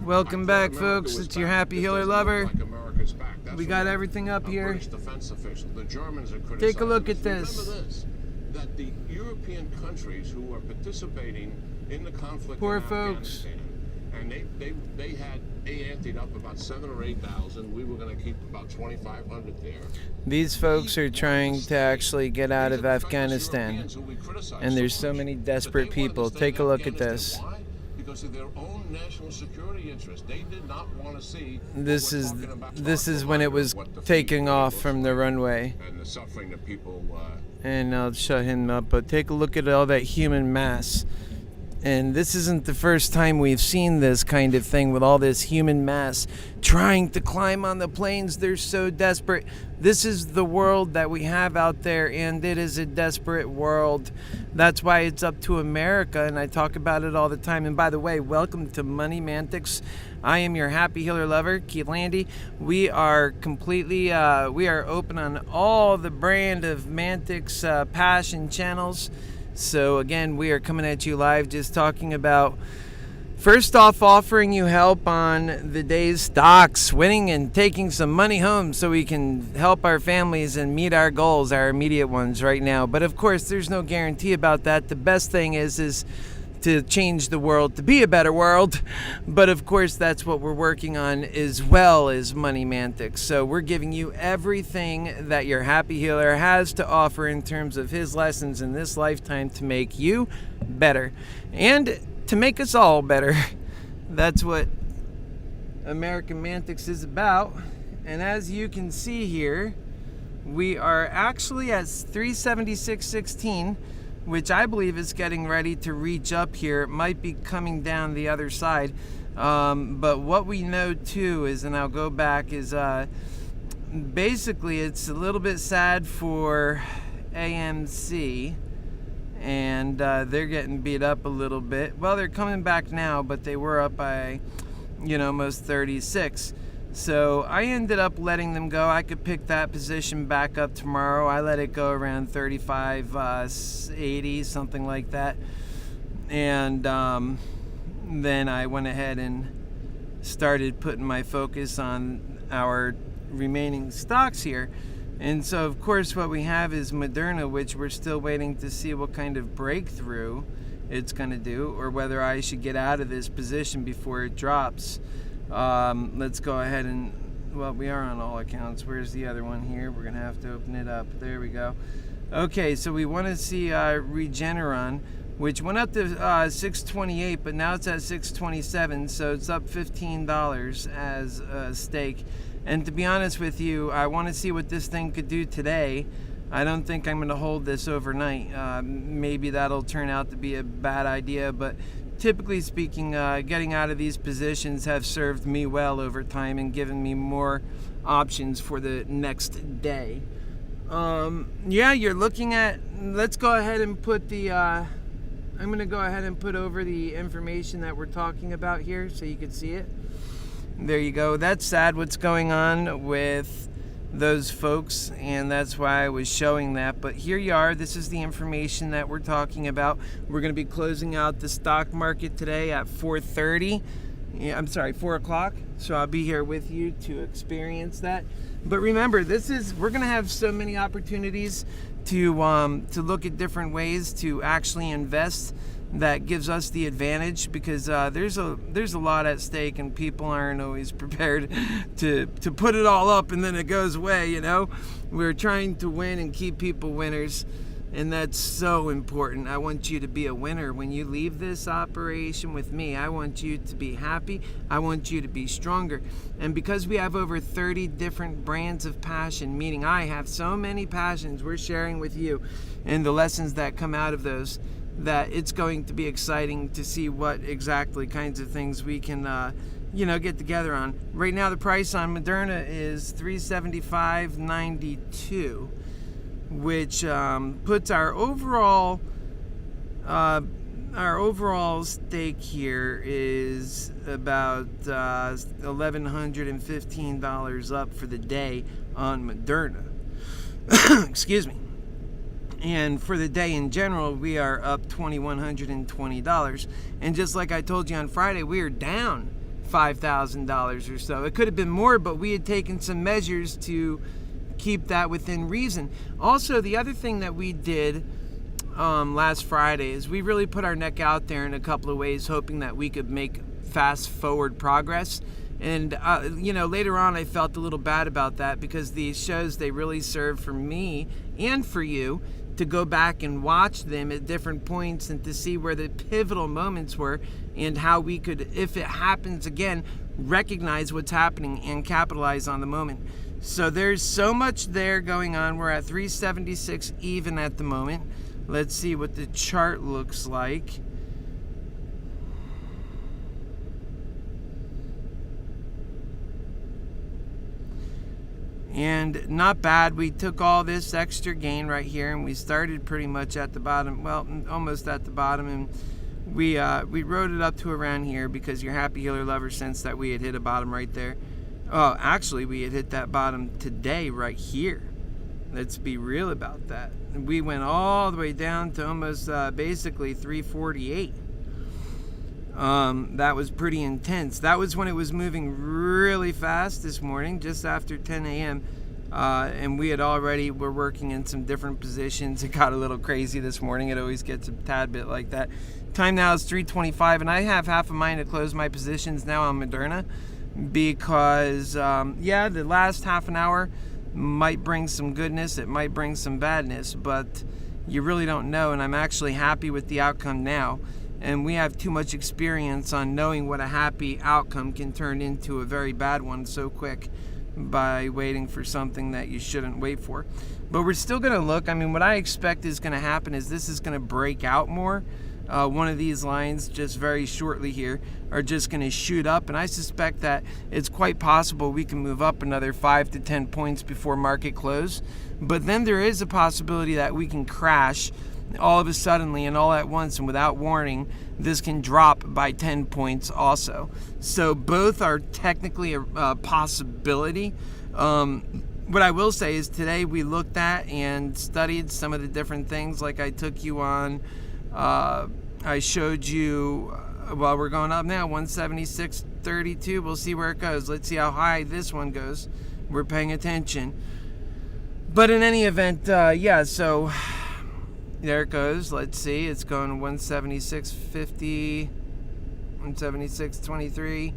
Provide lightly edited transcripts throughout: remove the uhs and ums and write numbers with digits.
Welcome back, folks. It's your happy healer lover. We got everything up here. Take a look at this. That the European countries who are participating in the conflict Poor in folks. Afghanistan, and they anteed up about 7,000 or 8,000. We were going to keep about 2,500 there. These folks are trying to actually get out of Afghanistan, and there's so many desperate people. Take a look at this. Why? Because of their own national security interest. They did not want to see. This is when it was taking off from the runway. And the suffering that people. And I'll shut him up, but take a look at all that human mass. And this isn't the first time we've seen this kind of thing with all this human mass trying to climb on the planes. They're so desperate. This is the world that we have out there, and it is a desperate world. That's why it's up to America, and I talk about it all the time. And by the way, welcome to MoneyMantics. I am your happy healer lover, Keith Landy. We are completely, we are open on all the brand of Mantics passion channels. So again, we are coming at you live, just talking about, first off, offering you help on the day's stocks, winning and taking some money home so we can help our families and meet our goals, our immediate ones right now. But of course, there's no guarantee about that. The best thing is to change the world to be a better world. But of course, that's what we're working on as well as MoneyMantics. So we're giving you everything that your happy healer has to offer in terms of his lessons in this lifetime to make you better and to make us all better. That's what American Mantics is about. And as you can see here, we are actually at 376.16, which I believe is getting ready to reach up here. It might be coming down the other side. But what we know too is, and I'll go back, is basically it's a little bit sad for AMC. And they're getting beat up a little bit. Well, they're coming back now, but they were up by, almost 36. So I ended up letting them go. I could pick that position back up tomorrow. I let it go around 35.80, something like that. And then I went ahead and started putting my focus on our remaining stocks here. And so, of course, what we have is Moderna, which we're still waiting to see what kind of breakthrough it's going to do, or whether I should get out of this position before it drops. Let's go ahead and, well, we are on all accounts. Where's the other one here? We're going to have to open it up. There we go. Okay, so we want to see Regeneron, which went up to $6.28, but now it's at $6.27, so it's up $15 as a stake. And to be honest with you, I want to see what this thing could do today. I don't think I'm going to hold this overnight. Maybe that'll turn out to be a bad idea, but typically speaking, getting out of these positions have served me well over time and given me more options for the next day. Yeah, you're looking at, let's go ahead and put the, I'm going to go ahead and put over the information that we're talking about here so you can see it. There you go. That's sad what's going on with those folks, and that's why I was showing that. But here you are. This is the information that we're talking about. We're going to be closing out the stock market today at 4:30. Yeah, I'm sorry, 4 o'clock. So I'll be here with you to experience that. But remember, we're going to have so many opportunities to look at different ways to actually invest. That gives us the advantage, because there's a lot at stake, and people aren't always prepared to put it all up and then it goes away. We're trying to win and keep people winners, and that's so important. I want you to be a winner when you leave this operation with me. I want you to be happy. I want you to be stronger. And because we have over 30 different brands of passion, meaning I have so many passions we're sharing with you and the lessons that come out of those, that it's going to be exciting to see what exactly kinds of things we can get together on. Right now the price on Moderna is $375.92, which puts our overall stake here is about $1,115 up for the day on Moderna. Excuse me. And for the day in general, we are up $2,120. And just like I told you on Friday, we are down $5,000 or so. It could have been more, but we had taken some measures to keep that within reason. Also, the other thing that we did last Friday is we really put our neck out there in a couple of ways, hoping that we could make fast forward progress. And later on I felt a little bad about that, because these shows, they really serve for me and for you to go back and watch them at different points and to see where the pivotal moments were and how we could, if it happens again, recognize what's happening and capitalize on the moment. So there's so much there going on. We're at 376 even at the moment. Let's see what the chart looks like. And not bad. We took all this extra gain right here, and we started pretty much at the bottom, well, almost at the bottom, and we rode it up to around here because your happy healer lover sensed that we had hit a bottom right there. Oh, actually, we had hit that bottom today right here. Let's be real about that. We went all the way down to almost basically 348. That was pretty intense. That was when it was moving really fast this morning, just after 10 a.m. And we had already were working in some different positions. It got a little crazy this morning. It always gets a tad bit like that. Time now is 3:25, and I have half a mind to close my positions now on Moderna because, the last half an hour might bring some goodness. It might bring some badness, but you really don't know, and I'm actually happy with the outcome now. And we have too much experience on knowing what a happy outcome can turn into a very bad one so quick by waiting for something that you shouldn't wait for. But we're still going to look. I mean, what I expect is going to happen is this is going to break out more. One of these lines just very shortly here are just going to shoot up, and I suspect that it's quite possible we can move up another 5 to 10 points before market close. But then there is a possibility that we can crash all of a suddenly and all at once, and without warning, this can drop by 10 points also. So both are technically a possibility. What I will say is today we looked at and studied some of the different things, like I took you on. I showed you, well, we're going up now, 176.32. We'll see where it goes. Let's see how high this one goes. We're paying attention. But in any event, so there it goes. Let's see. It's going 176.50, 176.23.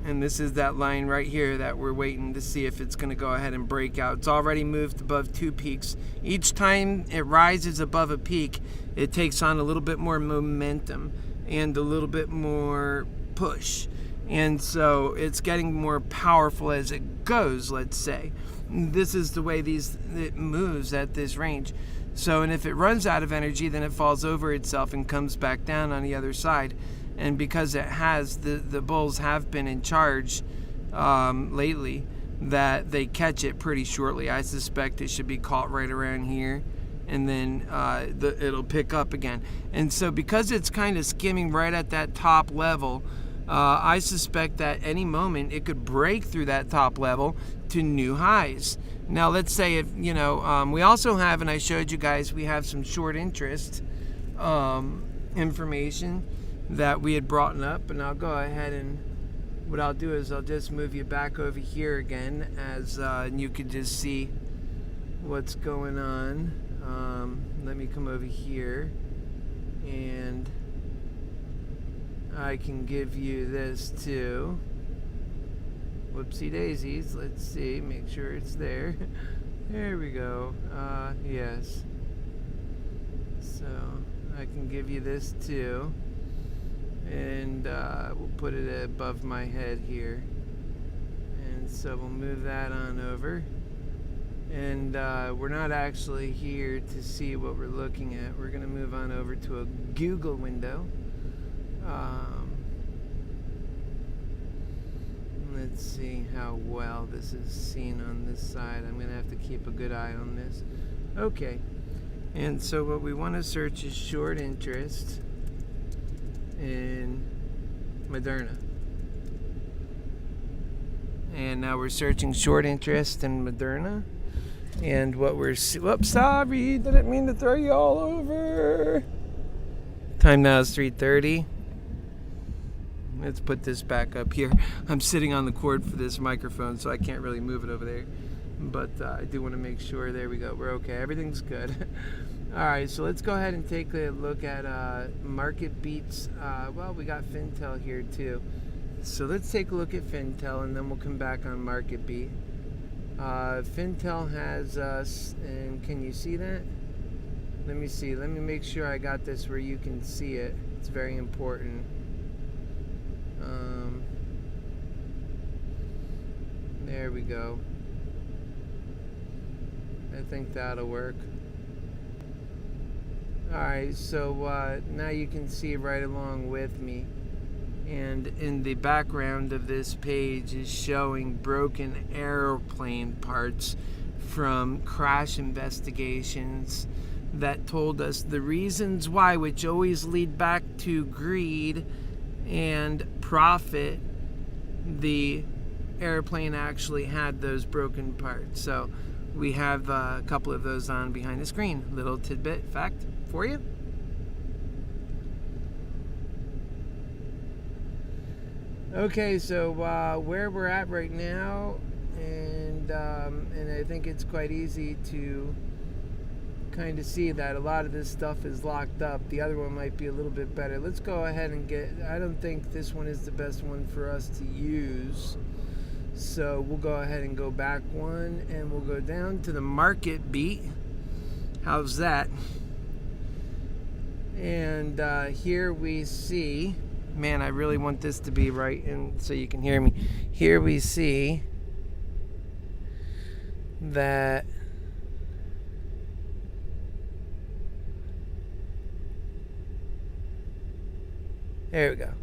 And this is that line right here that we're waiting to see if it's going to go ahead and break out. It's already moved above 2 peaks. Each time it rises above a peak, it takes on a little bit more momentum and a little bit more push. And so it's getting more powerful as it goes, let's say. This is the way it moves at this range. So, and if it runs out of energy, then it falls over itself and comes back down on the other side. And because it has, the bulls have been in charge lately, that they catch it pretty shortly. I suspect it should be caught right around here, and then it'll pick up again. And so because it's kind of skimming right at that top level, I suspect that any moment it could break through that top level to new highs. Now let's say if, we also have, and I showed you guys, we have some short interest information that we had brought up, and I'll go ahead and what I'll do is I'll just move you back over here again as you could just see what's going on. Let me come over here and I can give you this too. Whoopsie daisies. Let's see, make sure it's there. There we go. Yes. So I can give you this too. And we'll put it above my head here, and so we'll move that on over. And we're not actually here to see what we're looking at. We're going to move on over to a Google window. Let's see how well this is seen on this side. I'm going to have to keep a good eye on this. Okay, and so what we want to search is short interest in Moderna. And now we're searching short interest in Moderna. And what we're... Whoops, sorry, didn't mean to throw you all over. Time now is 3:30. Let's put this back up here. I'm sitting on the cord for this microphone, so I can't really move it over there. But I do want to make sure. There we go. We're okay. Everything's good. All right, so let's go ahead and take a look at market beats. Well, we got Fintel here too. So let's take a look at Fintel, and then we'll come back on market beat. Fintel has us, and can you see that? Let me see. Let me make sure I got this where you can see it. It's very important. There we go. I think that'll work. Alright, so now you can see right along with me. And in the background of this page is showing broken airplane parts from crash investigations that told us the reasons why, which always lead back to greed and profit. The airplane actually had those broken parts. So we have a couple of those on behind the screen. Little tidbit fact for you. Okay, so where we're at right now, and I think it's quite easy to kind of see that a lot of this stuff is locked up. The other one might be a little bit better. Let's go ahead and I don't think this one is the best one for us to use. So we'll go ahead and go back one, and we'll go down to the market beat. How's that? And here we see, man, I really want this to be right, and so you can hear me. Here we see that there we go.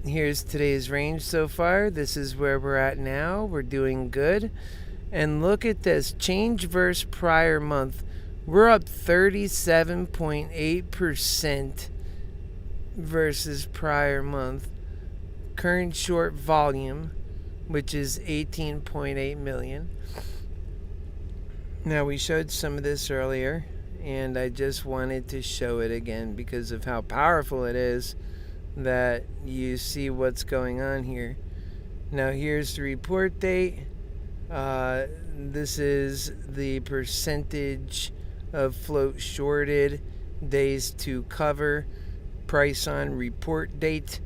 Here's today's range so far. This is where we're at now. We're doing good. And look at this. Change versus prior month. We're up 37.8% versus prior month. Current short volume, which is 18.8 million. Now, we showed some of this earlier, and I just wanted to show it again because of how powerful it is that you see what's going on here. Now, here's the report date. This is the percentage of float shorted, days to cover, price on report date,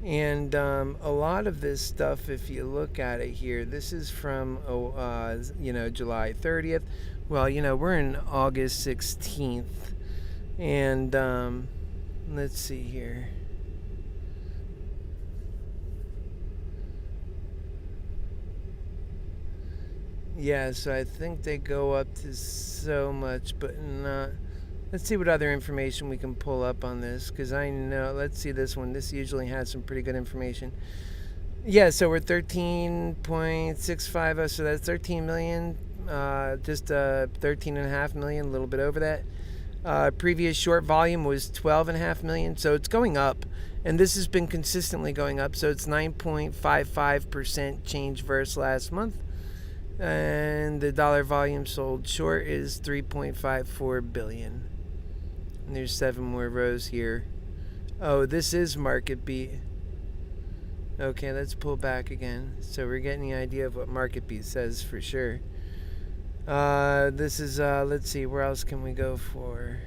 and a lot of this stuff, if you look at it here, this is from July 30th. Well, we're in August 16th, and let's see here. Yeah, so I think they go up to so much, but not. Let's see what other information we can pull up on this, because I know, let's see this one. This usually has some pretty good information. Yeah, so we're 13.65, so that's 13 million, just 13.5 million, a little bit over that. Previous short volume was 12.5 million, so it's going up, and this has been consistently going up, so it's 9.55% change versus last month. And the dollar volume sold short is 3.54 billion. And there's 7 more rows here. Oh, this is market beat. Okay, let's pull back again. So we're getting the idea of what market beat says for sure. This is, let's see, where else can we go for?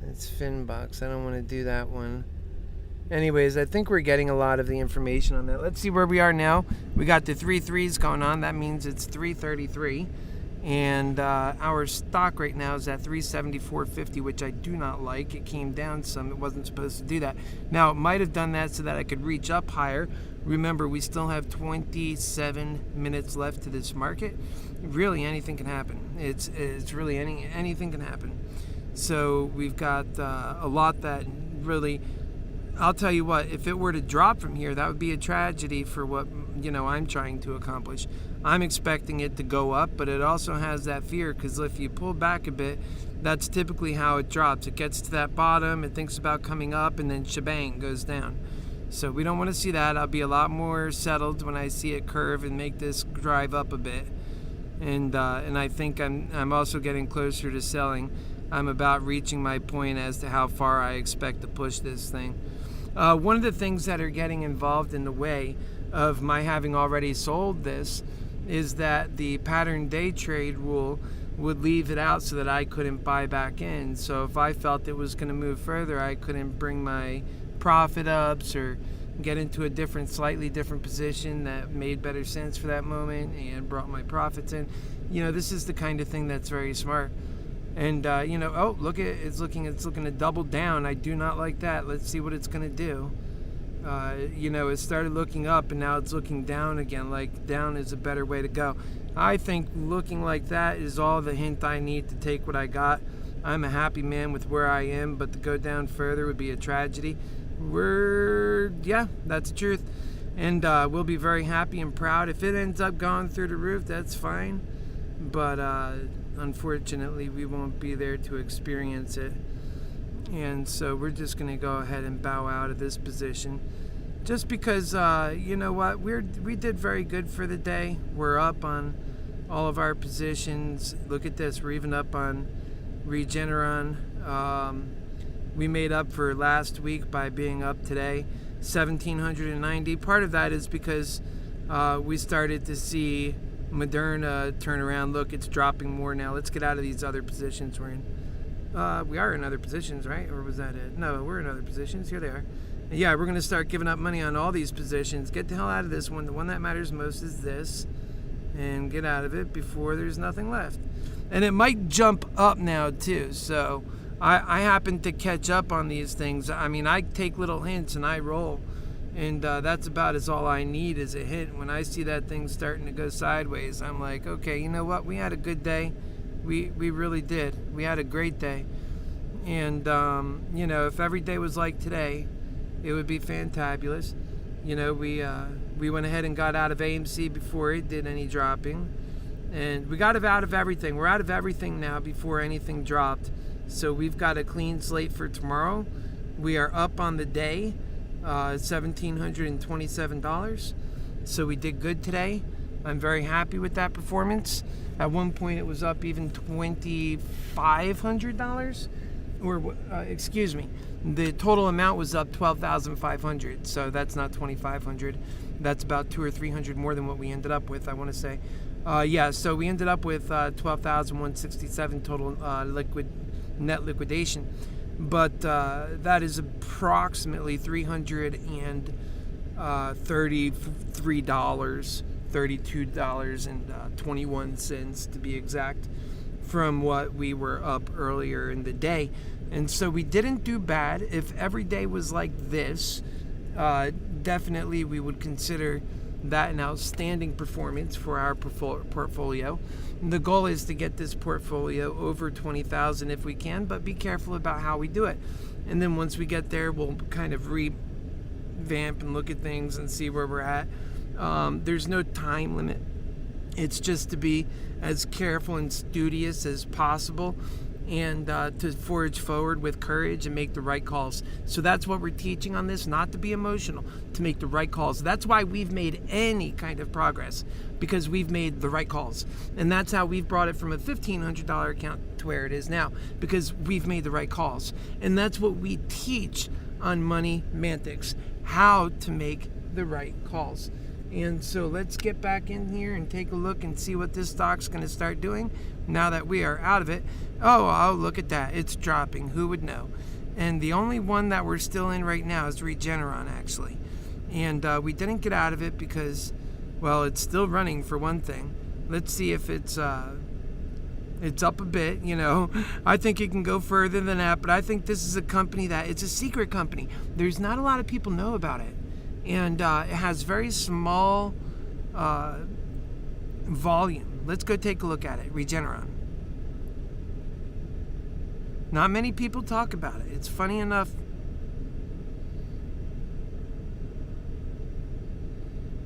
It's Finbox. I don't want to do that one. Anyways, I think we're getting a lot of the information on that. Let's see where we are now. We got the 3 threes going on. That means it's 333. And our stock right now is at 374.50, which I do not like. It came down some. It wasn't supposed to do that. Now, it might have done that so that I could reach up higher. Remember, we still have 27 minutes left to this market. Really, anything can happen. It's really anything can happen. So we've got a lot that really... I'll tell you what, if it were to drop from here, that would be a tragedy for what, I'm trying to accomplish. I'm expecting it to go up, but it also has that fear, because if you pull back a bit, that's typically how it drops. It gets to that bottom, it thinks about coming up, and then shebang, goes down. So we don't want to see that. I'll be a lot more settled when I see it curve and make this drive up a bit. And I think I'm also getting closer to selling. I'm about reaching my point as to how far I expect to push this thing. One of the things that are getting involved in the way of my having already sold this is that the pattern day trade rule would leave it out so that I couldn't buy back in. So if I felt it was going to move further, I couldn't bring my profit ups or get into a slightly different position that made better sense for that moment and brought my profits in. This is the kind of thing that's very smart. And oh, look at it's looking to double down. I do not like that. Let's see what it's going to do. It started looking up and now it's looking down again. Like, down is a better way to go. I think looking like that is all the hint I need to take what I got. I'm a happy man with where I am, but to go down further would be a tragedy. That's the truth. And we'll be very happy and proud. If it ends up going through the roof, that's fine. But unfortunately, we won't be there to experience it. And so we're just going to go ahead and bow out of this position. Just because, you know what, we did very good for the day. We're up on all of our positions. Look at this. We're even up on Regeneron. We made up for last week by being up today, 1,790. Part of that is because we started to see Moderna turn around. Look, it's dropping more now. Let's get out of these other positions we're in. We are in other positions, right? Or was that it? No, we're in other positions. Here they are. Yeah, we're going to start giving up money on all these positions. Get the hell out of this one. The one that matters most is this. And get out of it before there's nothing left. And it might jump up now, too. So I happen to catch up on these things. I mean, I take little hints and I roll. And that's about as all I need is a hint. When I see that thing starting to go sideways, I'm like, okay, you know what? We had a good day. We really did. We had a great day. And, if every day was like today, it would be fantabulous. We went ahead and got out of AMC before it did any dropping. And we got out of everything. We're out of everything now before anything dropped. So we've got a clean slate for tomorrow. We are up on the day, $1,727. So we did good today. I'm very happy with that performance. At one point, it was up even $2,500. Excuse me. The total amount was up $12,500. So that's not $2,500. That's about $200 or $300 more than what we ended up with, I want to say. So we ended up with $12,167 total net liquidation. But that is approximately $333. $32.21 to be exact, from what we were up earlier in the day. And so we didn't do bad. If every day was like this, definitely we would consider that an outstanding performance for our portfolio. The goal is to get this portfolio over 20,000 if we can, but be careful about how we do it. And then once we get there, we'll kind of revamp and look at things and see where we're at. There's no time limit. It's just to be as careful and studious as possible and to forge forward with courage and make the right calls. So that's what we're teaching on this, not to be emotional, to make the right calls. That's why we've made any kind of progress, because we've made the right calls. And that's how we've brought it from a $1,500 account to where it is now, because we've made the right calls. And that's what we teach on MoneyMantics, how to make the right calls. And so let's get back in here and take a look and see what this stock's going to start doing now that we are out of it. Oh, look at that. It's dropping. Who would know? And the only one that we're still in right now is Regeneron, actually. And we didn't get out of it because, well, it's still running for one thing. Let's see if it's up a bit, I think it can go further than that, but I think this is a company it's a secret company. There's not a lot of people know about it. And it has very small volume. Let's go take a look at it. Regeneron. Not many people talk about it. It's funny enough.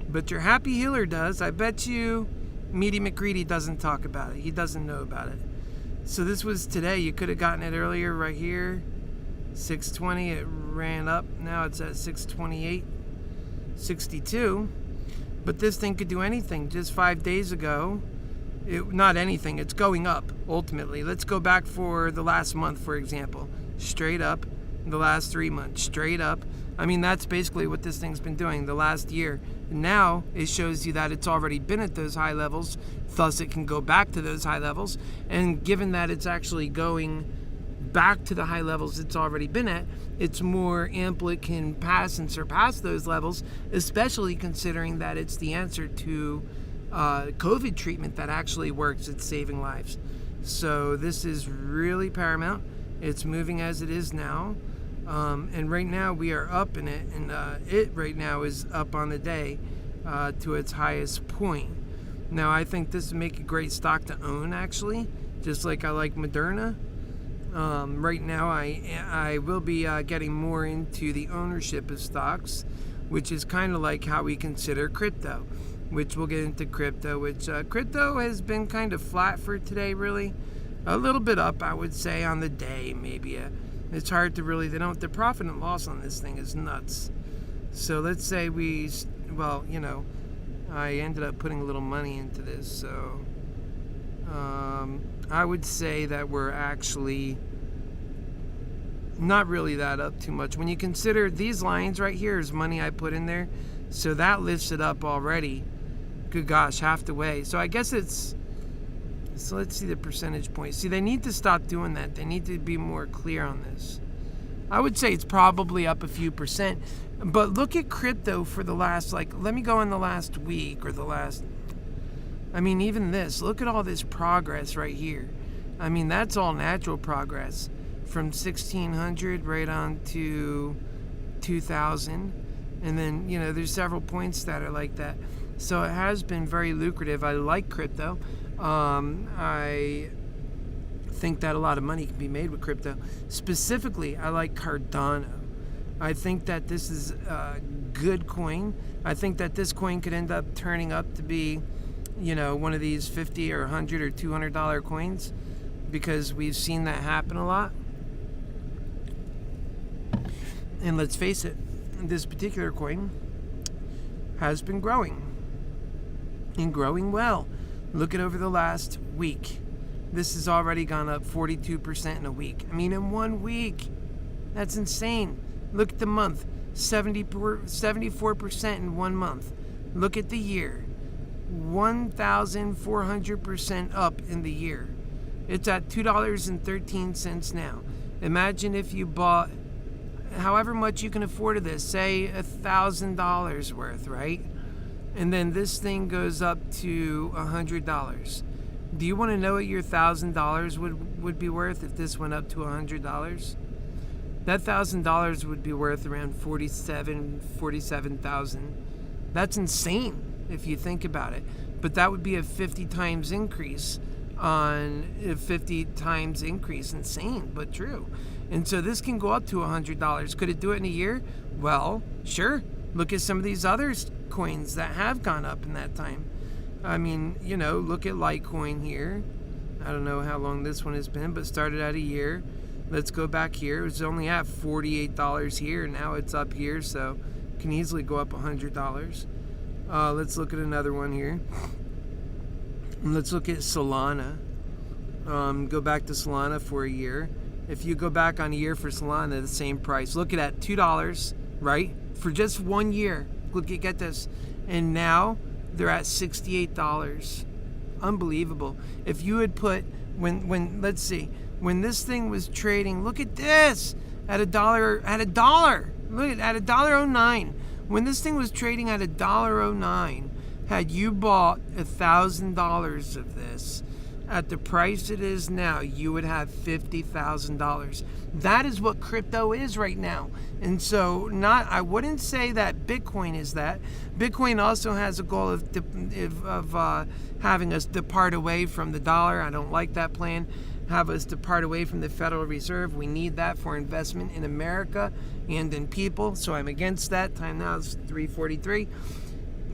But your happy healer does. I bet you Meaty McCready doesn't talk about it. He doesn't know about it. So this was today. You could have gotten it earlier right here. 620. It ran up. Now it's at 628. 62, but this thing could do anything. Just 5 days ago, not anything, it's going up ultimately. Let's go back for the last month, for example. Straight up. The last 3 months, straight up. I mean, that's basically what this thing's been doing the last year. Now it shows you that it's already been at those high levels, thus it can go back to those high levels. And given that it's actually going back to the high levels it's already been at, it's more ample it can pass and surpass those levels, especially considering that it's the answer to COVID treatment that actually works at saving lives. So this is really paramount. It's moving as it is now. And right now we are up in it, and it right now is up on the day to its highest point. Now I think this would make a great stock to own, actually, just like I like Moderna. Right now I will be getting more into the ownership of stocks, which is kind of like how we consider crypto, which we'll get into crypto, which crypto has been kind of flat for today, really. A little bit up, I would say, on the day, maybe. It's hard to really, the profit and loss on this thing is nuts. So let's say I ended up putting a little money into this, so I would say that we're actually not really that up too much. When you consider these lines right here is money I put in there, so that lifts it up already. Good gosh, half the way. So I guess so let's see the percentage points. See, they need to stop doing that. They need to be more clear on this. I would say it's probably up a few percent. But look at crypto for the last, let me go in the last week or even this. Look at all this progress right here. I mean, that's all natural progress. From 1600 right on to 2000. And then, there's several points that are like that. So it has been very lucrative. I like crypto. I think that a lot of money can be made with crypto. Specifically, I like Cardano. I think that this is a good coin. I think that this coin could end up turning up to be, one of these $50 or $100 or $200 coins, because we've seen that happen a lot. And let's face it, this particular coin has been growing, and growing well. Look at over the last week. This has already gone up 42% in a week. I mean, in 1 week. That's insane. Look at the month. 74% in 1 month. Look at the year. 1,400% up in the year. It's at $2.13 now. Imagine if you bought however much you can afford of this, say $1,000 worth, right? And then this thing goes up to $100. Do you want to know what your $1,000 would be worth if this went up to $100? That $1,000 would be worth around $47,000. That's insane if you think about it. But that would be a 50 times increase on a 50 times increase. Insane, but true. And so this can go up to $100. Could it do it in a year? Well, sure. Look at some of these other coins that have gone up in that time. I mean, look at Litecoin here. I don't know how long this one has been, but started at a year. Let's go back here. It was only at $48 here. Now it's up here, so can easily go up $100. Let's look at another one here. Let's look at Solana. Go back to Solana for a year. If you go back on a year for Solana, the same price. Look at that, $2, right? For just 1 year. Look, get this. And now they're at $68. Unbelievable. If you had put, let's see, when this thing was trading, look at this, at a dollar. Look at $1.09. When this thing was trading at $1.09, had you bought $1,000 of this at the price it is now, you would have $50,000. That is what crypto is right now. And so I wouldn't say that Bitcoin is that. Bitcoin also has a goal of having us depart away from the dollar. I don't like that plan. Have us depart away from the Federal Reserve. We need that for investment in America and in people. So I'm against that. Time now is 3:43.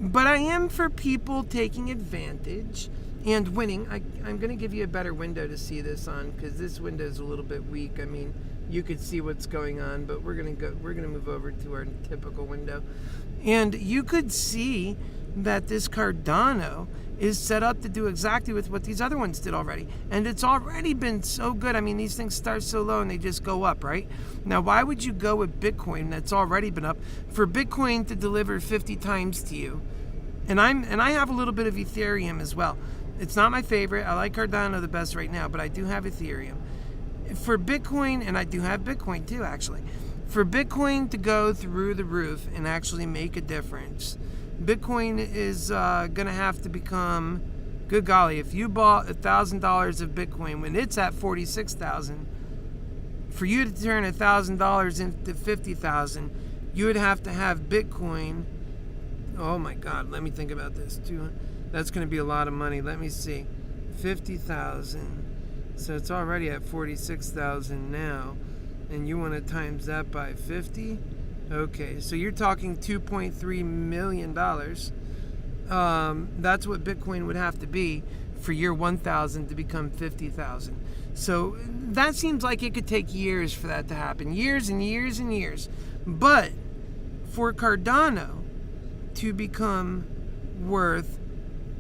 But I am for people taking advantage and winning. I'm going to give you a better window to see this on, because this window is a little bit weak. I mean, you could see what's going on, but we're gonna move over to our typical window. And you could see that this Cardano is set up to do exactly with what these other ones did already. And it's already been so good. I mean, these things start so low and they just go up, right? Now, why would you go with Bitcoin that's already been up for Bitcoin to deliver 50 times to you? And I have a little bit of Ethereum as well. It's not my favorite. I like Cardano the best right now, but I do have Ethereum. For Bitcoin, and I do have Bitcoin too, actually. For Bitcoin to go through the roof and actually make a difference, Bitcoin is going to have to become, good golly, if you bought $1,000 of Bitcoin when it's at $46,000, for you to turn $1,000 into $50,000, you would have to have Bitcoin. Oh my God, let me think about this. That's going to be a lot of money. Let me see. 50,000. So it's already at 46,000 now. And you want to times that by 50? Okay, so you're talking $2.3 million. That's what Bitcoin would have to be for year 1,000 to become 50,000. So that seems like it could take years for that to happen. Years and years and years. But for Cardano to become worth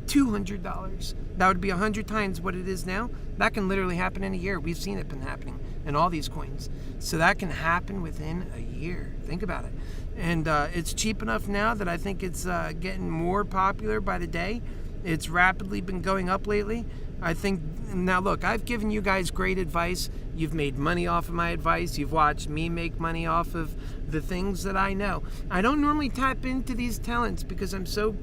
$200, that would be 100 times what it is now. That can literally happen in a year. We've seen it been happening in all these coins. So that can happen within a year. Think about it. And it's cheap enough now that I think it's getting more popular by the day. It's rapidly been going up lately. I think, now look, I've given you guys great advice. You've made money off of my advice. You've watched me make money off of the things that I know. I don't normally tap into these talents because I'm so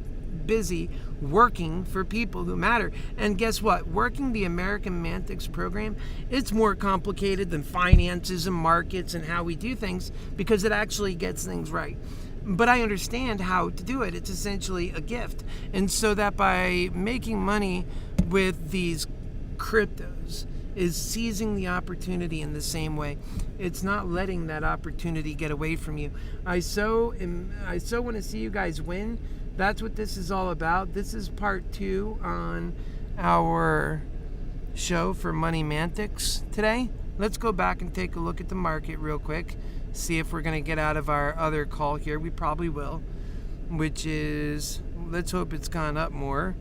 busy working for people who matter. And guess what? Working the MoneyMantics program, it's more complicated than finances and markets and how we do things because it actually gets things right. But I understand how to do it. It's essentially a gift. And so that by making money with these cryptos is seizing the opportunity in the same way. It's not letting that opportunity get away from you. I so want to see you guys win. That's what this is all about. This is part 2 on our show for MoneyMantics today. Let's go back and take a look at the market real quick. See if we're going to get out of our other call here. We probably will. Which is, let's hope it's gone up more.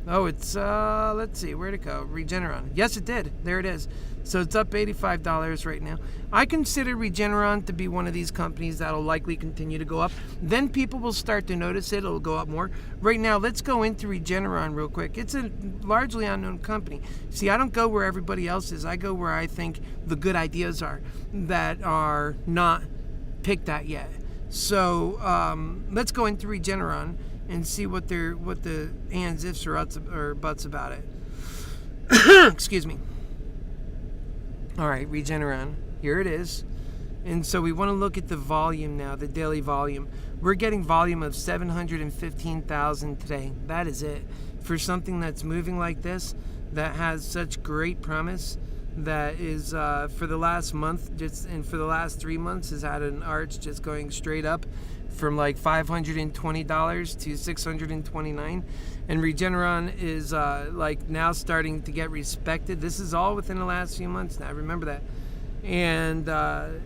Oh, it's, let's see, where'd it go? Regeneron. Yes, it did. There it is. So it's up $85 right now. I consider Regeneron to be one of these companies that'll likely continue to go up. Then people will start to notice it. It'll go up more. Right now, let's go into Regeneron real quick. It's a largely unknown company. See, I don't go where everybody else is. I go where I think the good ideas are that are not picked at yet. So let's go into Regeneron and see what the ands, ifs, or buts about it. Excuse me. All right, Regeneron. Here it is. And so we want to look at the volume now, the daily volume. We're getting volume of 715,000 today. That is it. For something that's moving like this, that has such great promise, that is for the last month, and for the last 3 months has had an arch just going straight up from like $520 to $629, and Regeneron is like now starting to get respected. This is all within the last few months now, remember that. And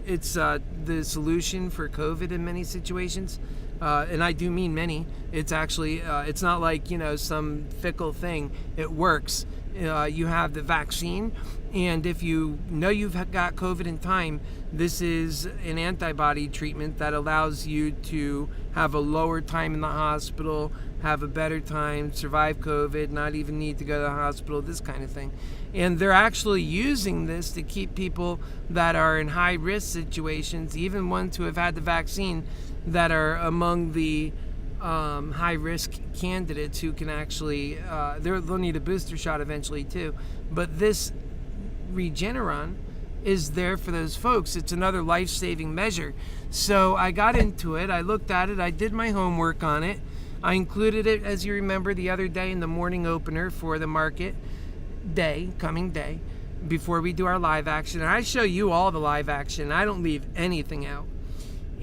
it's the solution for COVID in many situations, and I do mean many. It's actually it's not like, you know, some fickle thing. It works. You have the vaccine, and if you know you've got COVID in time, this is an antibody treatment that allows you to have a lower time in the hospital, have a better time, survive COVID, not even need to go to the hospital, this kind of thing. And they're actually using this to keep people that are in high risk situations, even ones who have had the vaccine, that are among the high risk candidates who can actually, they'll need a booster shot eventually too. But this Regeneron is there for those folks. It's another life-saving measure. So I got into it, I looked at it, I did my homework on it. I included it, as you remember, the other day in the morning opener for the market day, coming day, before we do our live action. And I show you all the live action. I don't leave anything out.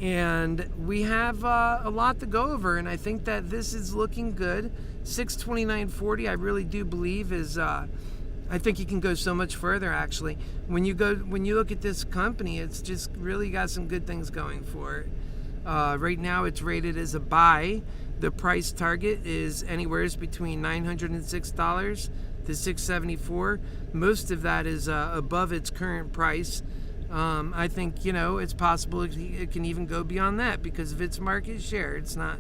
And we have a lot to go over, and I think that this is looking good. 629.40, I really do believe, is I think you can go so much further, actually. When you look at this company, it's just really got some good things going for it. Right now, it's rated as a buy. The price target is anywhere between $906 to $674. Most of that is above its current price. I think, it's possible it can even go beyond that because of its market share. It's not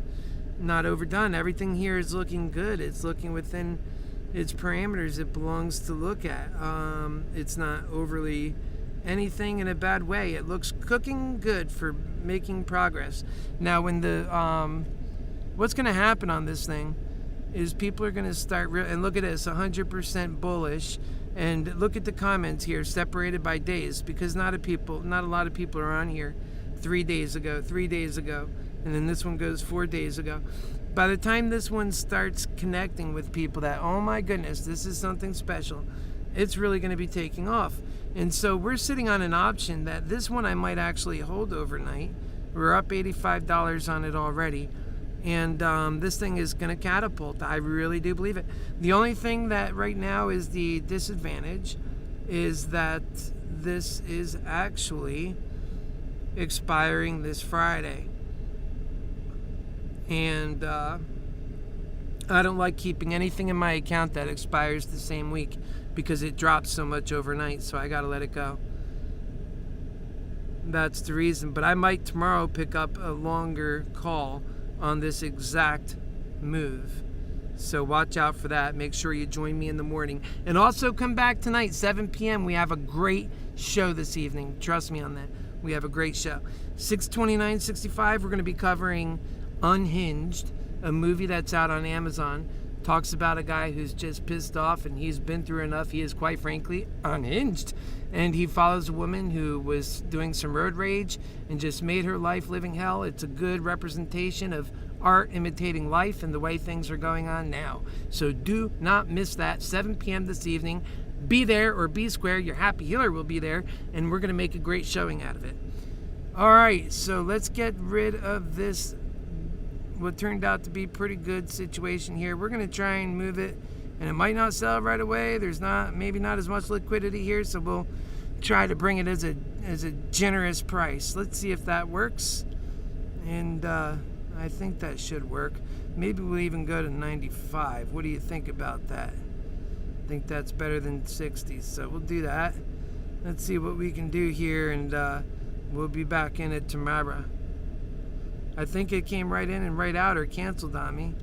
overdone. Everything here is looking good. It's looking within its parameters it belongs to look at. It's not overly anything in a bad way. It looks cooking good for making progress. Now, when what's going to happen on this thing is people are going to start and look at this, 100% bullish. And look at the comments here, separated by days, because not a lot of people are on here 3 days ago, and then this one goes 4 days ago. By the time this one starts connecting with people that, oh my goodness, this is something special, it's really going to be taking off. And so we're sitting on an option that this one I might actually hold overnight. We're up $85 on it already. And this thing is going to catapult. I really do believe it. The only thing that right now is the disadvantage is that this is actually expiring this Friday. And I don't like keeping anything in my account that expires the same week because it drops so much overnight, so I got to let it go. That's the reason. But I might tomorrow pick up a longer call on this exact move. So watch out for that. Make sure you join me in the morning. And also come back tonight, 7 p.m. We have a great show this evening. Trust me on that. We have a great show. 6/29/65, we're going to be covering Unhinged, a movie that's out on Amazon. Talks about a guy who's just pissed off and he's been through enough. He is, quite frankly, unhinged. And he follows a woman who was doing some road rage and just made her life living hell. It's a good representation of art imitating life and the way things are going on now. So do not miss that, 7 p.m. this evening. Be there or be square. Your happy healer will be there, and we're going to make a great showing out of it. All right, so let's get rid of this, what turned out to be pretty good situation here. We're going to try and move it, and it might not sell right away. There's maybe not as much liquidity here, so we'll try to bring it as a generous price. Let's see if that works, and I think that should work. Maybe we'll even go to 95. What do you think about that? I think that's better than 60, so we'll do that. Let's see what we can do here, and we'll be back in it tomorrow. I think it came right in and right out or canceled on me.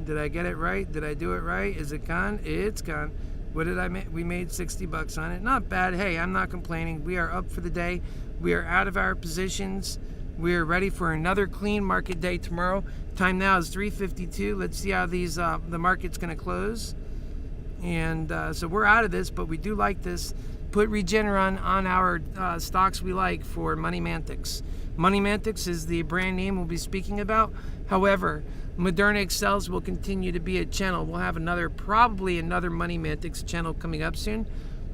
Did I get it right? Did I do it right? Is it gone? It's gone. What did I make? We made 60 bucks on it. Not bad. Hey, I'm not complaining. We are up for the day. We are out of our positions. We are ready for another clean market day tomorrow. Time now is 3:52. Let's see how the market's going to close. And so we're out of this, but we do like this. Put Regeneron on our stocks we like for MoneyMantics. MoneyMantics is the brand name we'll be speaking about. However, ModernaExcels will continue to be a channel. We'll have probably another MoneyMantics channel coming up soon.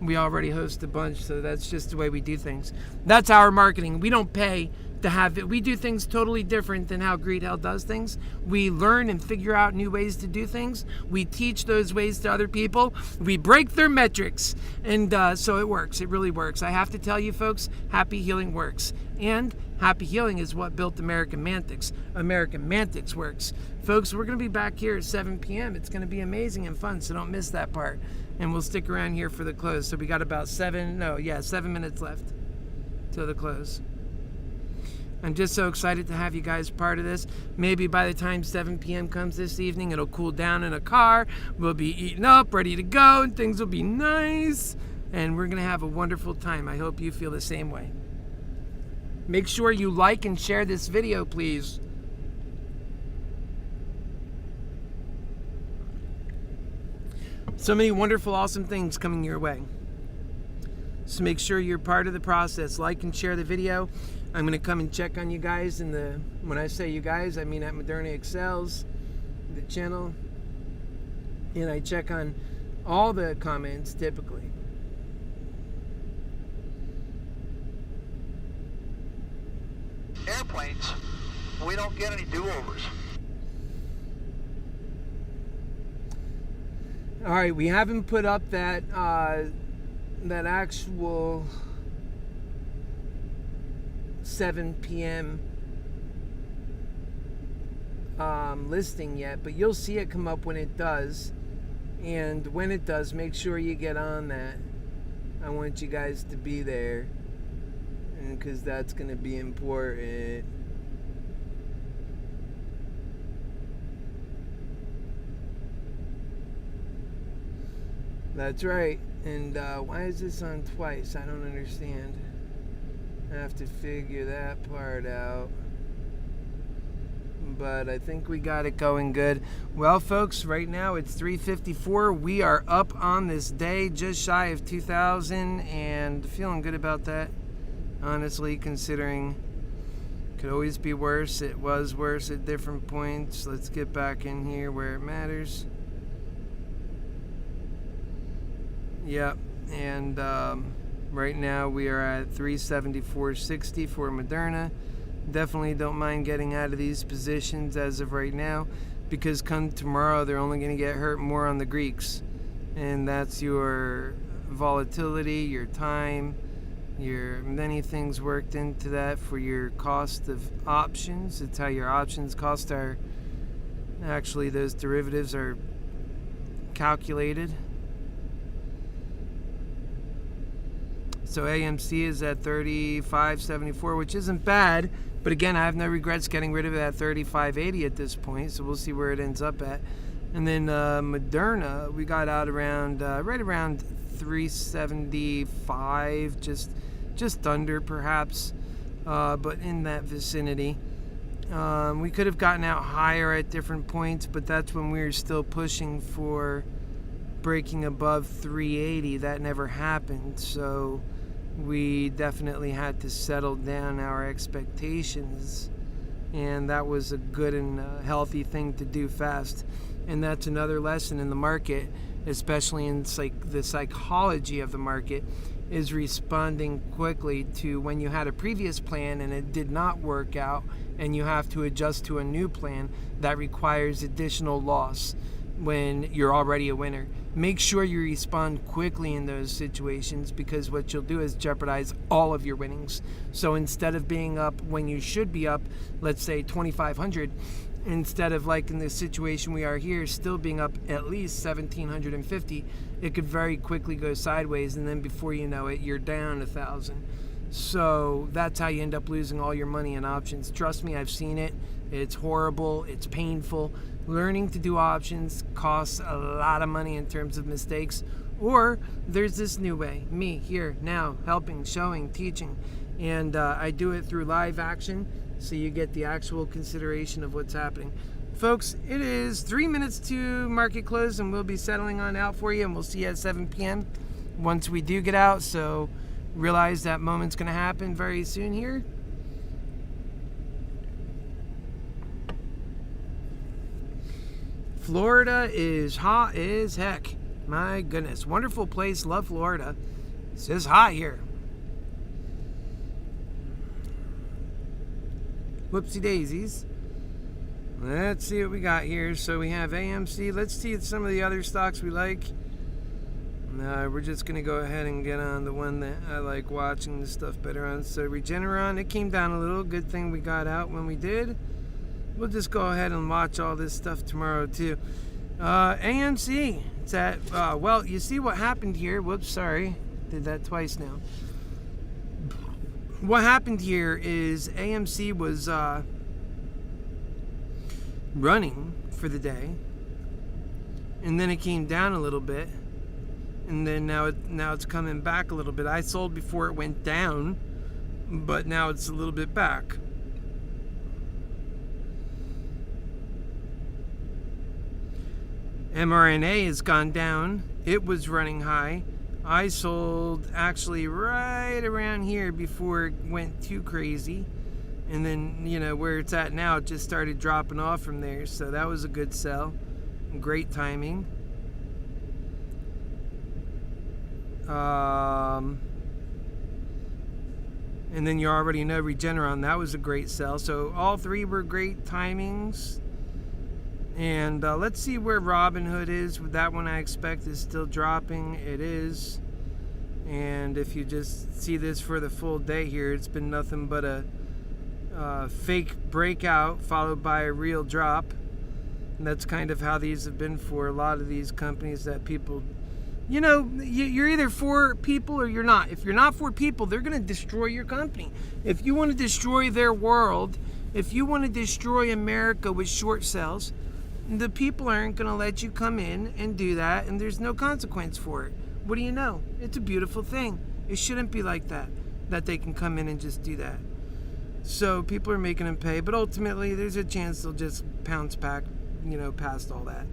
We already host a bunch, so that's just the way we do things. That's our marketing. We don't pay to have it. We do things totally different than how Greed Hell does things. We learn and figure out new ways to do things. We teach those ways to other people. We break their metrics. And so it works. It really works. I have to tell you folks, happy healing works. And happy healing is what built American Mantics. American Mantics works. Folks, we're going to be back here at 7 p.m. It's going to be amazing and fun, so don't miss that part. And we'll stick around here for the close. So we got about 7 minutes left till the close. I'm just so excited to have you guys part of this. Maybe by the time 7 p.m. comes this evening, it'll cool down in a car. We'll be eating up, ready to go, and things will be nice. And we're going to have a wonderful time. I hope you feel the same way. Make sure you like and share this video, please. So many wonderful, awesome things coming your way. So make sure you're part of the process. Like and share the video. I'm going to come and check on you guys when I say you guys, I mean at ModernaExcels, the channel. And I check on all the comments typically. Airplanes, we don't get any do-overs. All right, we haven't put up that that actual 7 p.m. Listing yet, but you'll see it come up when it does. And when it does, make sure you get on that. I want you guys to be there, because that's going to be important. That's right. And why is this on twice? I don't understand. I have to figure that part out. But I think we got it going good. Well, folks, right now it's 3:54. We are up on this day, just shy of 2,000, and feeling good about that, honestly, considering it could always be worse. It was worse at different points. Let's get back in here where it matters. Yep, and right now we are at 374.60 for Moderna. Definitely don't mind getting out of these positions as of right now, because come tomorrow they're only going to get hurt more on the Greeks, and that's your volatility, your time, your many things worked into that for your cost of options. It's how your options cost are actually, those derivatives are calculated. So AMC is at 35.74, which isn't bad. But again, I have no regrets getting rid of that 35.80 at this point. So we'll see where it ends up at. And then Moderna, we got out around right around 375, just under perhaps, but in that vicinity. We could have gotten out higher at different points, but that's when we were still pushing for breaking above 380. That never happened. So we definitely had to settle down our expectations, and that was a good and healthy thing to do fast. And that's another lesson in the market, especially in the psychology of the market, is responding quickly to when you had a previous plan and it did not work out and you have to adjust to a new plan that requires additional loss when you're already a winner. Make sure you respond quickly in those situations, because what you'll do is jeopardize all of your winnings. So instead of being up when you should be up, let's say 2,500, instead of like in the situation we are here, still being up at least 1,750, it could very quickly go sideways, and then before you know it, you're down 1,000. So that's how you end up losing all your money in options. Trust me, I've seen it. It's horrible. It's painful. Learning to do options costs a lot of money in terms of mistakes. Or there's this new way, me here now helping, showing, teaching, and I do it through live action, so you get the actual consideration of what's happening. Folks, it is 3 minutes to market close, and we'll be settling on out for you, and we'll see you at 7 p.m. once we do get out. So realize that moment's going to happen very soon here. Florida is hot as heck. My goodness. Wonderful place. Love Florida. It's just hot here. Whoopsie daisies. Let's see what we got here. So we have AMC. Let's see some of the other stocks we like. We're just going to go ahead and get on the one that I like watching the stuff better on. So Regeneron, it came down a little. Good thing we got out when we did. We'll just go ahead and watch all this stuff tomorrow too. AMC, it's at, well, you see what happened here. Whoops, sorry. Did that twice now. What happened here is AMC was running for the day, and then it came down a little bit, and then now it's coming back a little bit. I sold before it went down, but now it's a little bit back. mRNA has gone down. It was running high. I sold actually right around here before it went too crazy. And then, you know, where it's at now, it just started dropping off from there. So that was a good sell. Great timing. And then you already know Regeneron. That was a great sell. So all three were great timings. And let's see where Robinhood is. That one I expect is still dropping. It is. And if you just see this for the full day here, it's been nothing but a fake breakout followed by a real drop. And that's kind of how these have been for a lot of these companies that people, you know, you're either for people or you're not. If you're not for people, they're going to destroy your company. If you want to destroy their world, if you want to destroy America with short sales, the people aren't going to let you come in and do that, and there's no consequence for it. What do you know? It's a beautiful thing. It shouldn't be like that they can come in and just do that. So people are making them pay, but ultimately there's a chance they'll just pounce back, you know, past all that.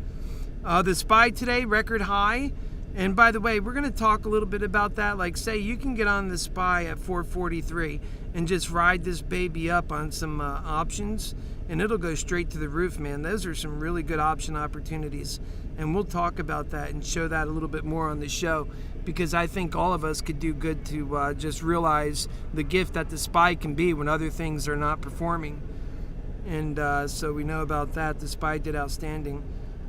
The SPY today, record high. And by the way, we're going to talk a little bit about that. Like, say you can get on the SPY at 443 and just ride this baby up on some options, and it'll go straight to the roof, man. Those are some really good option opportunities. And we'll talk about that and show that a little bit more on the show, because I think all of us could do good to just realize the gift that the SPY can be when other things are not performing. And so we know about that. The SPY did outstanding.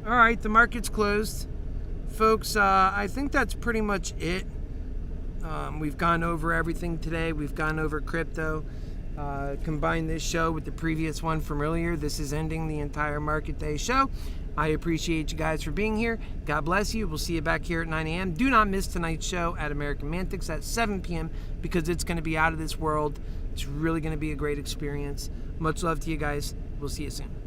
All right, the market's closed. Folks, I think that's pretty much it. We've gone over everything today. We've gone over crypto. Combine this show with the previous one from earlier. This is ending the entire market day show. I appreciate you guys for being here. God bless you. We'll see you back here at 9 a.m. Do not miss tonight's show at American Mantics at 7 p.m. because it's going to be out of this world. It's really going to be a great experience. Much love to you guys. We'll see you soon.